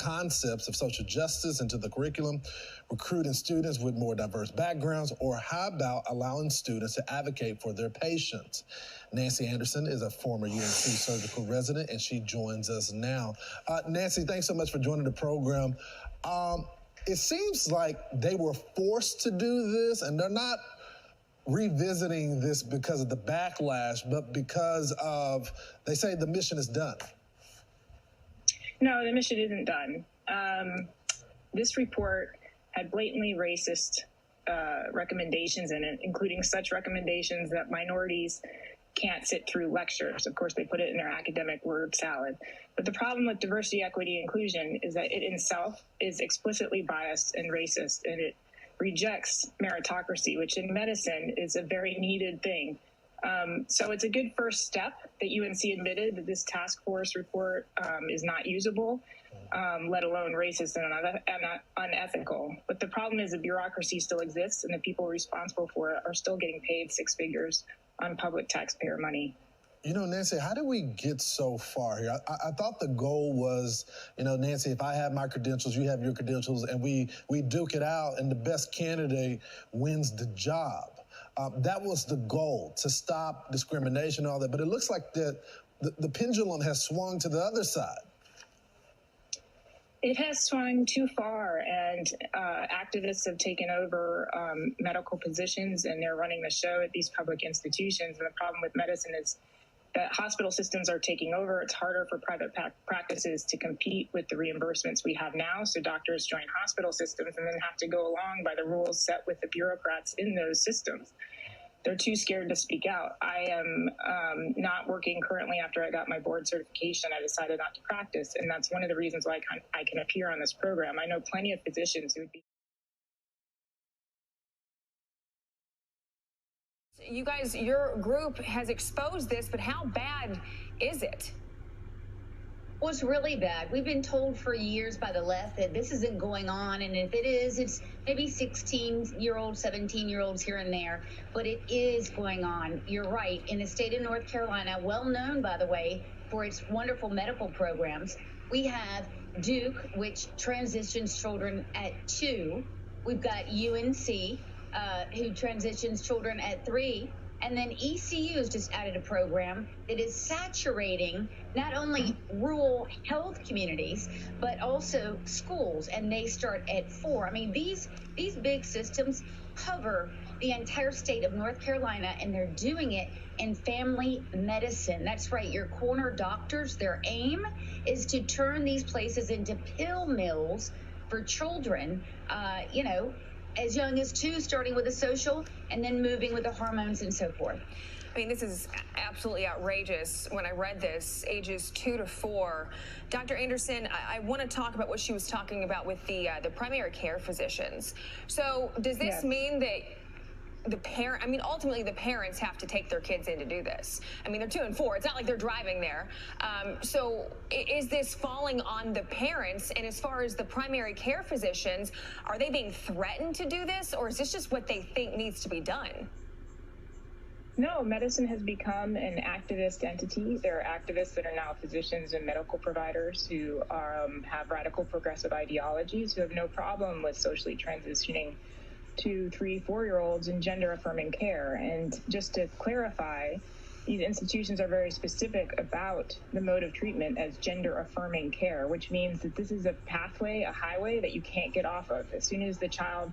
concepts of social justice into the curriculum, recruiting students with more diverse backgrounds, or how about allowing students to advocate for their patients? Nancy Anderson is a former UNC surgical resident, and she joins us now. Nancy, thanks so much for joining the program. It seems like they were forced to do this, and they're not revisiting this because of the backlash, but because of, they say the mission is done. No, the mission isn't done. This report had blatantly racist recommendations in it, including such recommendations that minorities can't sit through lectures. Of course, they put it in their academic word salad. But the problem with diversity, equity, inclusion is that it in itself is explicitly biased and racist, and it rejects meritocracy, which in medicine is a very needed thing. So it's a good first step that UNC admitted that this task force report is not usable, let alone racist and unethical. But the problem is the bureaucracy still exists, and the people responsible for it are still getting paid six figures on public taxpayer money. You know, Nancy, how did we get so far here? I thought the goal was, you know, Nancy, if I have my credentials, you have your credentials, and we duke it out, and the best candidate wins the job. That was the goal, to stop discrimination and all that. But it looks like the pendulum has swung to the other side. It has swung too far, and activists have taken over medical positions, and they're running the show at these public institutions. And the problem with medicine is that hospital systems are taking over. It's harder for private practices to compete with the reimbursements we have now. So doctors join hospital systems and then have to go along by the rules set with the bureaucrats in those systems. They're too scared to speak out. I am not working currently after I got my board certification. I decided not to practice, and that's one of the reasons why I can appear on this program. I know plenty of physicians who would be. You guys, your group has exposed this, but how bad is it? Well, it's really bad. We've been told for years by the left that this isn't going on, and if it is, it's maybe 16-year-olds, 17-year-olds here and there, but it is going on. You're right. In the state of North Carolina, well known, by the way, for its wonderful medical programs, we have Duke, which transitions children at 2. We've got UNC, who transitions children at 3. And then ECU has just added a program that is saturating not only rural health communities, but also schools, and they start at 4. I mean, these big systems cover the entire state of North Carolina, and they're doing it in family medicine. That's right, your corner doctors, their aim is to turn these places into pill mills for children, as young as 2, starting with the social and then moving with the hormones and so forth. I mean, this is absolutely outrageous. When I read this, ages 2 to 4. Dr. Anderson, I want to talk about what she was talking about with the primary care physicians. So does this mean that ultimately the parents have to take their kids in to do this? I mean, they're 2 and 4. It's not like they're driving there. So is this falling on the parents? And as far as the primary care physicians, are they being threatened to do this, or is this just what they think needs to be done? No, medicine has become an activist entity. There are activists that are now physicians and medical providers who have radical progressive ideologies, who have no problem with socially transitioning 2, 3, 4-year-olds in gender-affirming care. And just to clarify, these institutions are very specific about the mode of treatment as gender-affirming care, which means that this is a pathway, a highway that you can't get off of. As soon as the child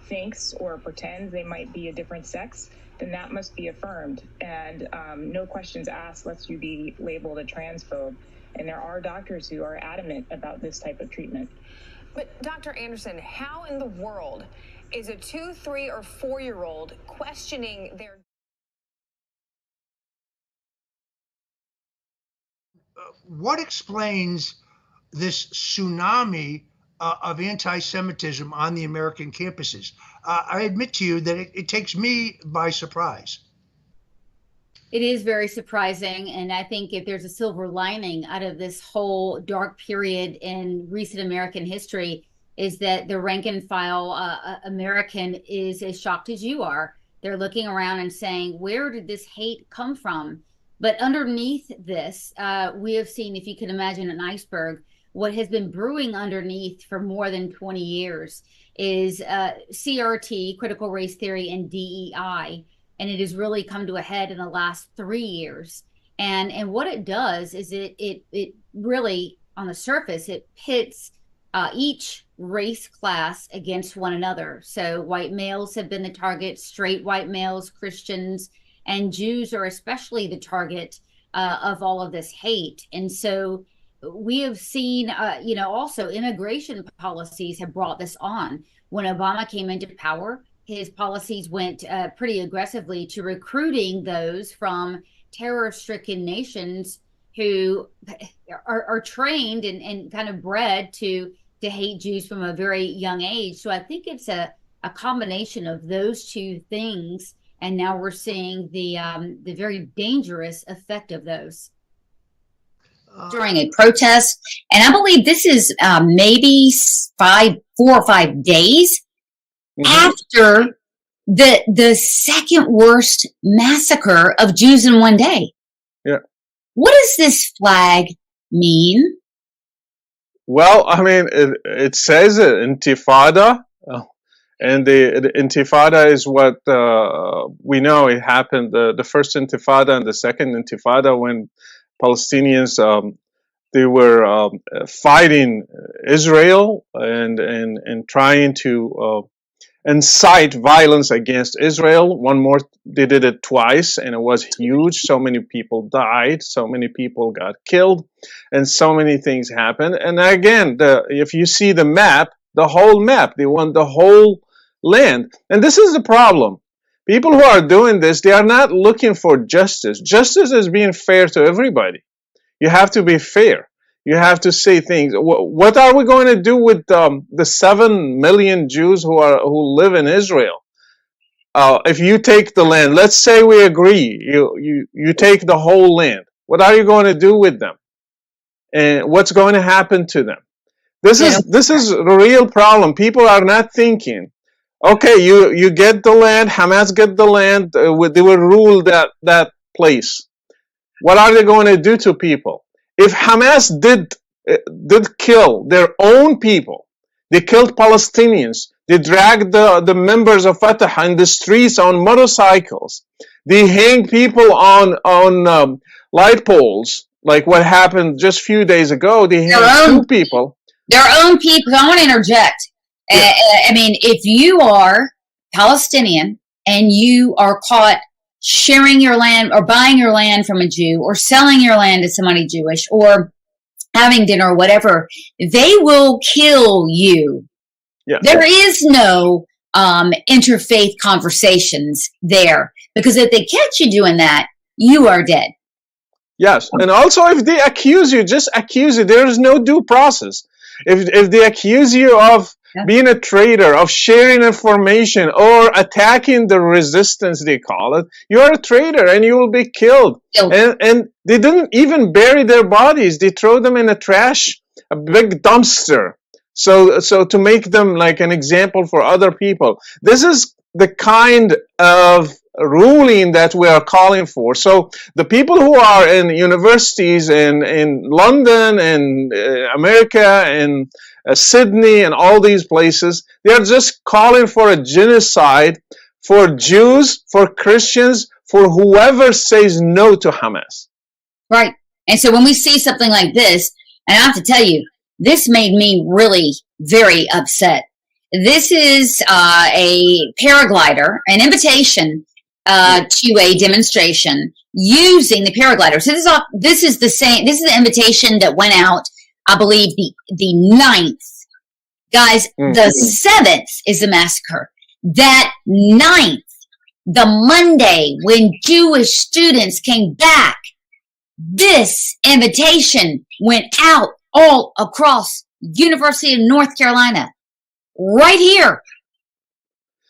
thinks or pretends they might be a different sex, then that must be affirmed. And no questions asked lest you be labeled a transphobe. And there are doctors who are adamant about this type of treatment. But Dr. Anderson, how in the world is a 2, 3, or 4-year-old questioning their... What explains this tsunami of anti-Semitism on the American campuses? I admit to you that it takes me by surprise. It is very surprising, and I think if there's a silver lining out of this whole dark period in recent American history, is that the rank and file American is as shocked as you are. They're looking around and saying, where did this hate come from? But underneath this, we have seen, if you can imagine an iceberg, what has been brewing underneath for more than 20 years is CRT, critical race theory, and DEI. And it has really come to a head in the last 3 years. And what it does is it really, on the surface, it pits each race class against one another. So white males have been the target, straight white males, Christians, and Jews are especially the target of all of this hate. And so we have seen, also immigration policies have brought this on. When Obama came into power, his policies went pretty aggressively to recruiting those from terror-stricken nations who are trained and kind of bred to hate Jews from a very young age. So I think it's a combination of those two things, and now we're seeing the very dangerous effect of those. During a protest, and I believe this is maybe 4 or 5 days after the second worst massacre of Jews in one day. Yeah. What does this flag mean? Well, I mean, it says it, Intifada, and the Intifada is what we know. It happened, the first Intifada and the second Intifada, when Palestinians, they were fighting Israel and trying to incite violence against Israel. One more, they did it twice, and it was huge. So many people died, so many people got killed, and so many things happened. And again, if you see the map, the whole map, they want the whole land. And this is the problem. People who are doing this, they are not looking for justice. Justice is being fair to everybody. You have to be fair. You have to say things. What are we going to do with the 7 million Jews who live in Israel? If you take the land, let's say we agree, you take the whole land. What are you going to do with them? And what's going to happen to them? This is a real problem. People are not thinking. Okay, you get the land. Hamas get the land. They will rule that place. What are they going to do to people? If Hamas did kill their own people, they killed Palestinians, they dragged the members of Fatah in the streets on motorcycles, they hanged people on light poles, like what happened just a few days ago. They hanged 2 people. Their own people. I want to interject. Yeah. I mean, if you are Palestinian and you are caught sharing your land or buying your land from a Jew or selling your land to somebody Jewish or having dinner or whatever, they will kill you. Yeah. There is no interfaith conversations there, because if they catch you doing that, you are dead. Yes, and also if they accuse you, just accuse you. There is no due process. If they accuse you of being a traitor, of sharing information, or attacking the resistance, they call it, you are a traitor and you will be killed. And they didn't even bury their bodies. They throw them in a big dumpster. So to make them like an example for other people. This is the kind of ruling that we are calling for. So the people who are in universities in London and America and Sydney and all these places, they are just calling for a genocide for Jews, for Christians, for whoever says no to Hamas. Right. And so when we see something like this, and I have to tell you, this made me really very upset. This is a paraglider, an invitation to a demonstration using the paraglider. So this is the invitation that went out, I believe, the 9th. Guys, the 7th is the massacre. That 9th, the Monday when Jewish students came back, this invitation went out all across University of North Carolina. Right here.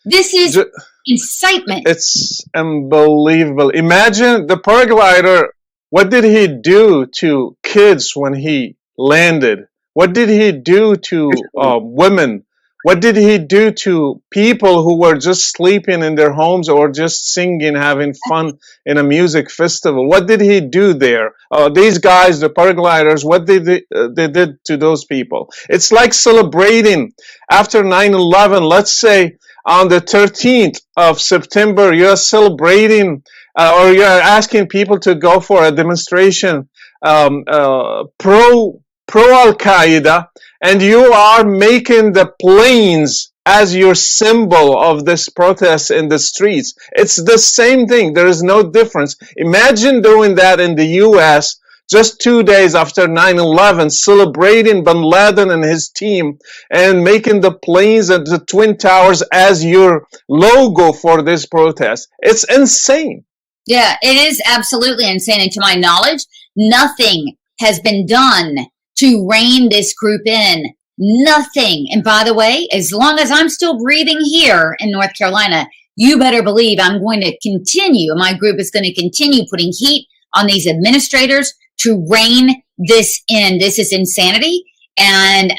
This is incitement. It's unbelievable. Imagine the paraglider. What did he do to kids when he landed? What did he do to women What did he do to people who were just sleeping in their homes or just singing, having fun in a music festival? What did he do there? These guys, the paragliders, what did they did to those people? It's like celebrating after 9/11. Let's say on the 13th of September, you're celebrating or you're asking people to go for a demonstration pro Al-Qaeda, and you are making the planes as your symbol of this protest in the streets. It's the same thing. There is no difference. Imagine doing that in the U.S. just 2 days after 9/11, celebrating bin Laden and his team and making the planes and the Twin Towers as your logo for this protest. It's insane. Yeah, it is absolutely insane. And to my knowledge, nothing has been done to rein this group in. Nothing. And by the way, as long as I'm still breathing here in North Carolina, you better believe I'm going to continue. My group is going to continue putting heat on these administrators to rein this in. This is insanity. And,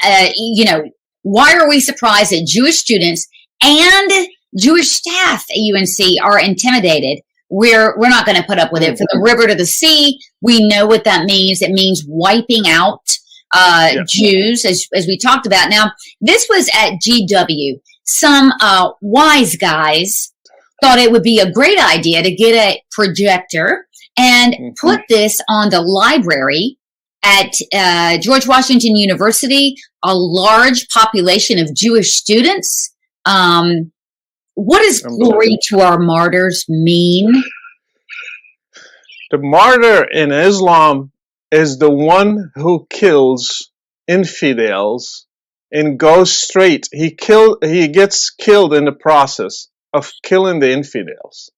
why are we surprised that Jewish students and Jewish staff at UNC are intimidated? We're not going to put up with it. From the river to the sea, we know what that means. It means wiping out Jews, as we talked about. Now, this was at GW. Some wise guys thought it would be a great idea to get a projector and put this on the library at George Washington University, a large population of Jewish students. What does glory to our martyrs mean? The martyr in Islam is the one who kills infidels and goes straight. He gets killed in the process of killing the infidels.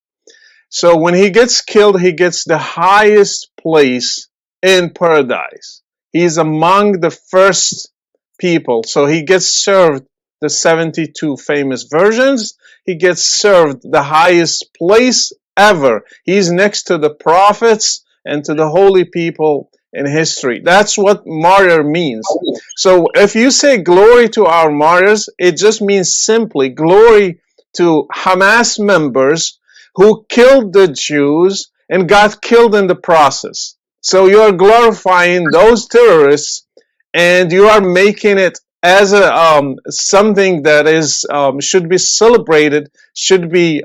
So when he gets killed, he gets the highest place in paradise. He's among the first people. So he gets served the 72 famous versions. He gets served the highest place ever. He's next to the prophets and to the holy people in history. That's what martyr means. So if you say glory to our martyrs, it just means simply glory to Hamas members who killed the Jews and got killed in the process. So you are glorifying those terrorists, and you are making it as a something that is should be celebrated, should be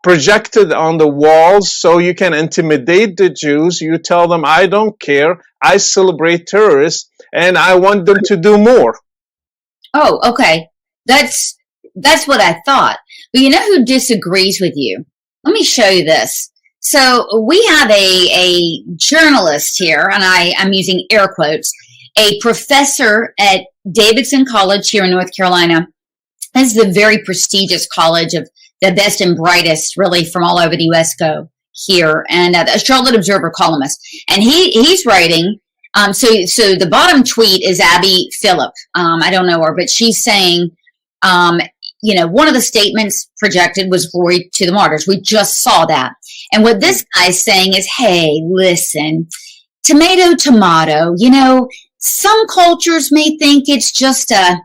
projected on the walls, so you can intimidate the Jews. You tell them, I don't care, I celebrate terrorists, and I want them to do more. Oh, okay. That's what I thought. But you know who disagrees with you? Let me show you this. So we have a journalist here, and I'm using air quotes, a professor at Davidson College here in North Carolina. This is a very prestigious college of the best and brightest, really, from all over the U.S. go here, and a Charlotte Observer columnist. And he's writing. So the bottom tweet is Abby Phillip. I don't know her, but she's saying, one of the statements projected was glory to the martyrs. We just saw that. And what this guy's saying is, hey, listen, tomato, some cultures may think it's just a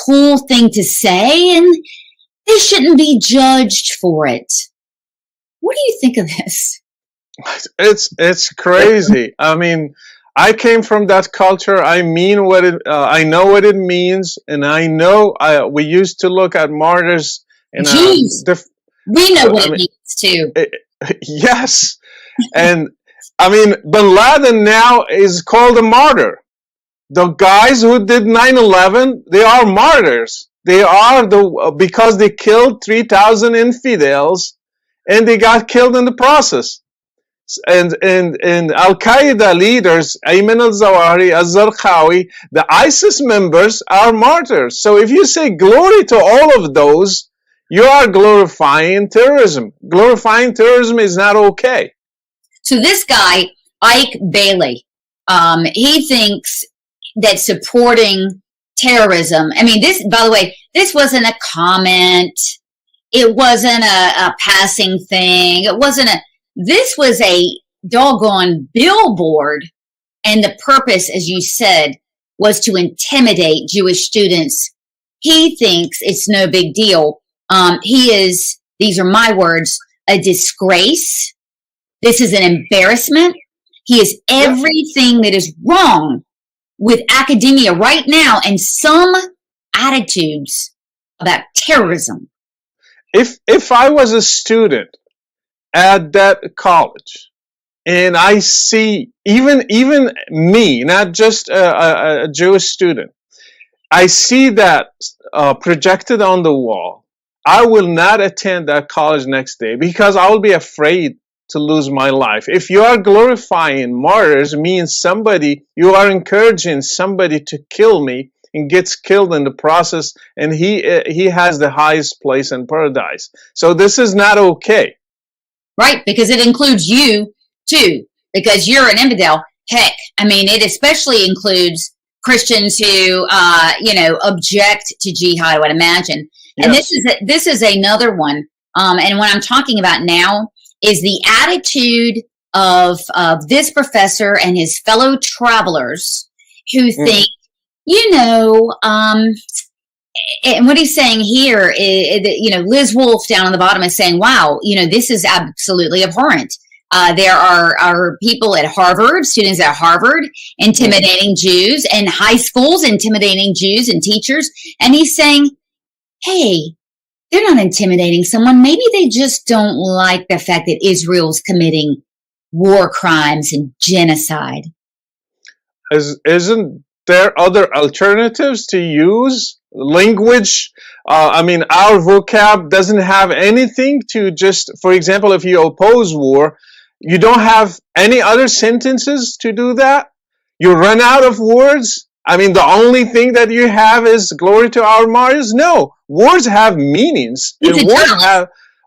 cool thing to say, and they shouldn't be judged for it. What do you think of this? It's crazy. I mean, I came from that culture. I mean what it. I know what it means, and I know we used to look at martyrs. And we know what it means too. Yes, and I mean, bin Laden now is called a martyr. The guys who did 9/11, they are martyrs. They are because they killed 3,000 infidels, and they got killed in the process. And Al-Qaeda leaders, Ayman al-Zawahiri, al-Zarqawi, the ISIS members are martyrs. So if you say glory to all of those, you are glorifying terrorism. Glorifying terrorism is not okay. So this guy, Ike Bailey, he thinks that supporting terrorism, I mean, this, by the way, this wasn't a comment. It wasn't a passing thing. This was a doggone billboard. And the purpose, as you said, was to intimidate Jewish students. he thinks it's no big deal. He is, these are my words, a disgrace. This is an embarrassment. He is everything that is wrong with academia right now, and some attitudes about terrorism. If I was a student at that college, and I see even me, not just a Jewish student, I see that projected on the wall, I will not attend that college next day because I will be afraid to lose my life. If you are glorifying martyrs, means you are encouraging somebody to kill me and gets killed in the process, and he has the highest place in paradise. So this is not okay. Right, because it includes you too, because you're an infidel. Heck, I mean, it especially includes Christians who, object to jihad, I would imagine. And this is another one. And what I'm talking about now is the attitude of this professor and his fellow travelers who think, and what he's saying here is, Liz Wolfe down on the bottom is saying, wow, this is absolutely abhorrent. There are people at Harvard, students at Harvard, intimidating Jews, and high schools intimidating Jews and teachers. And he's saying, hey, they're not intimidating someone. Maybe they just don't like the fact that Israel's committing war crimes and genocide. Isn't there other alternatives to use? Language, our vocab doesn't have anything to just, for example, if you oppose war, you don't have any other sentences to do that. You run out of words. The only thing that you have is glory to our martyrs. No, words have meanings. And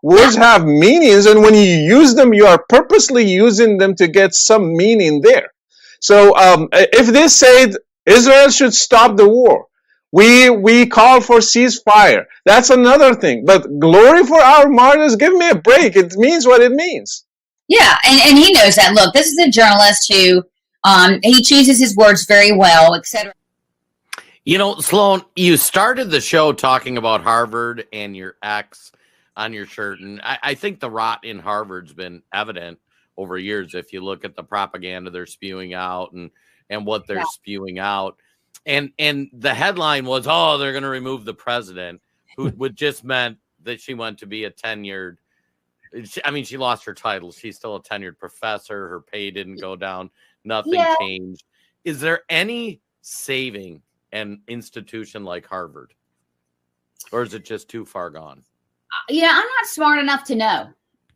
words have meanings, and when you use them, you are purposely using them to get some meaning there. So if they said Israel should stop the war, we call for ceasefire. That's another thing. But glory for our martyrs, give me a break. It means what it means. Yeah, and he knows that. Look, this is a journalist who he chooses his words very well, etc. Sloan, you started the show talking about Harvard and your X on your shirt, and I think the rot in Harvard's been evident over years. If you look at the propaganda they're spewing out and what they're spewing out, and the headline was, oh, they're going to remove the president, who just meant that she went to be a tenured. She lost her title. She's still a tenured professor. Her pay didn't go down. Nothing changed. Is there any saving an institution like Harvard? Or is it just too far gone? I'm not smart enough to know.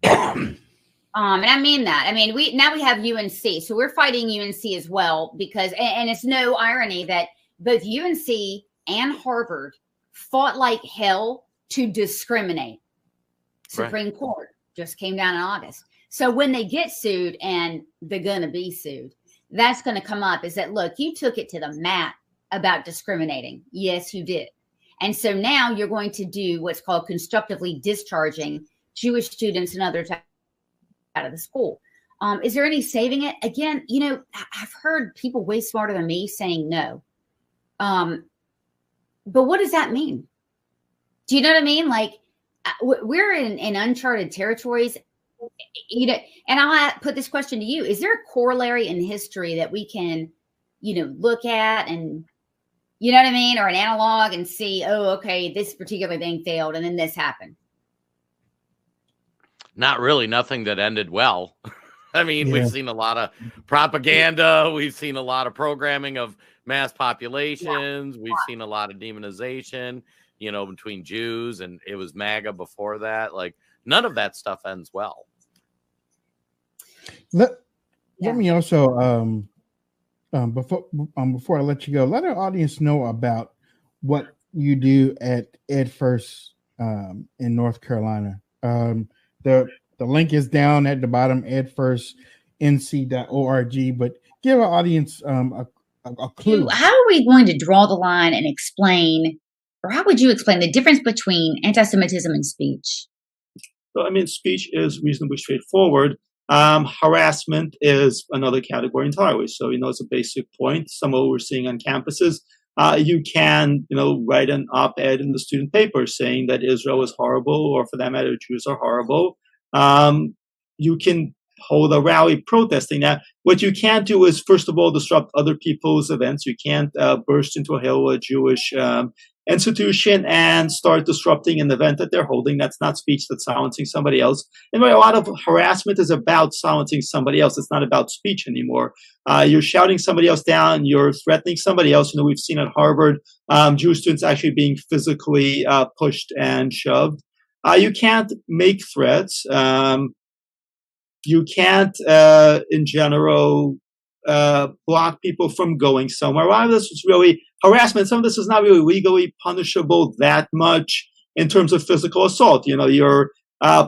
And I mean that. We have UNC. So we're fighting UNC as well because, and it's no irony that both UNC and Harvard fought like hell to discriminate. Supreme Court just came down in August. So when they get sued, and they're going to be sued, that's going to come up is that, look, you took it to the mat about discriminating. Yes, you did. And so now you're going to do what's called constructively discharging Jewish students and others out of the school. Is there any saving it? Again, I've heard people way smarter than me saying no. But what does that mean? Do you know what I mean? Like, we're in uncharted territories, and I'll put this question to you. Is there a corollary in history that we can, look at and, you know what I mean? Or an analog and see, oh, okay, this particular thing failed and then this happened. Not really. Nothing that ended well. We've seen a lot of propaganda. We've seen a lot of programming of mass populations. We've seen a lot of demonization, between Jews, and it was MAGA before that. Like, none of that stuff ends well. Let me also, before I let you go, let our audience know about what you do at Ed First in North Carolina. The link is down at the bottom, edfirstnc.org. But give our audience a clue. How are we going to draw the line and explain, or how would you explain the difference between anti-Semitism and speech? So, speech is reasonably straightforward. Harassment is another category entirely. So, it's a basic point. Some of what we're seeing on campuses, You can, write an op-ed in the student paper saying that Israel is horrible, or for that matter, Jews are horrible. You can hold a rally protesting that. What you can't do is, first of all, disrupt other people's events. You can't burst into a Hillel Jewish institution and start disrupting an event that they're holding. That's not speech, that's silencing somebody else. And a lot of harassment is about silencing somebody else. It's not about speech anymore. You're shouting somebody else down, you're threatening somebody else. We've seen at Harvard, Jewish students actually being physically pushed and shoved. You can't make threats. You can't, in general, block people from going somewhere. A lot of this is really harassment. Some of this is not really legally punishable that much in terms of physical assault. You're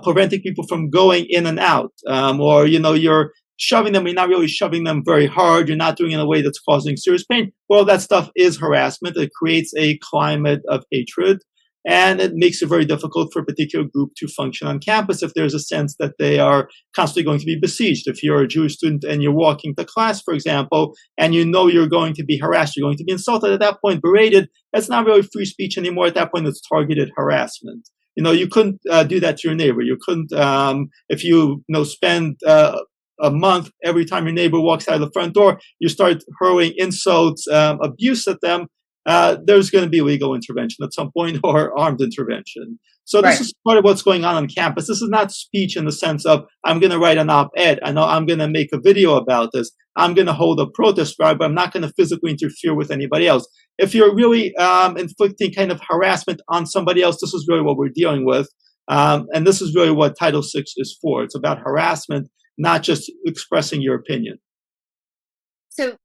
preventing people from going in and out, or you're shoving them. You're not really shoving them very hard. You're not doing it in a way that's causing serious pain. Well, that stuff is harassment. It creates a climate of hatred, and it makes it very difficult for a particular group to function on campus if there's a sense that they are constantly going to be besieged. If you're a Jewish student and you're walking to class, for example, and you're going to be harassed, you're going to be insulted, at that point, berated, that's not really free speech anymore. At that point, it's targeted harassment. You couldn't do that to your neighbor. You couldn't, if you spend a month every time your neighbor walks out of the front door, you start hurling insults, abuse at them. There's going to be legal intervention at some point, or armed intervention. So this is part of what's going on campus. This is not speech in the sense of, I'm going to write an op-ed. I know I'm going to make a video about this. I'm going to hold a protest rally, but I'm not going to physically interfere with anybody else. If you're really inflicting kind of harassment on somebody else, this is really what we're dealing with. And this is really what Title VI is for. It's about harassment, not just expressing your opinion. So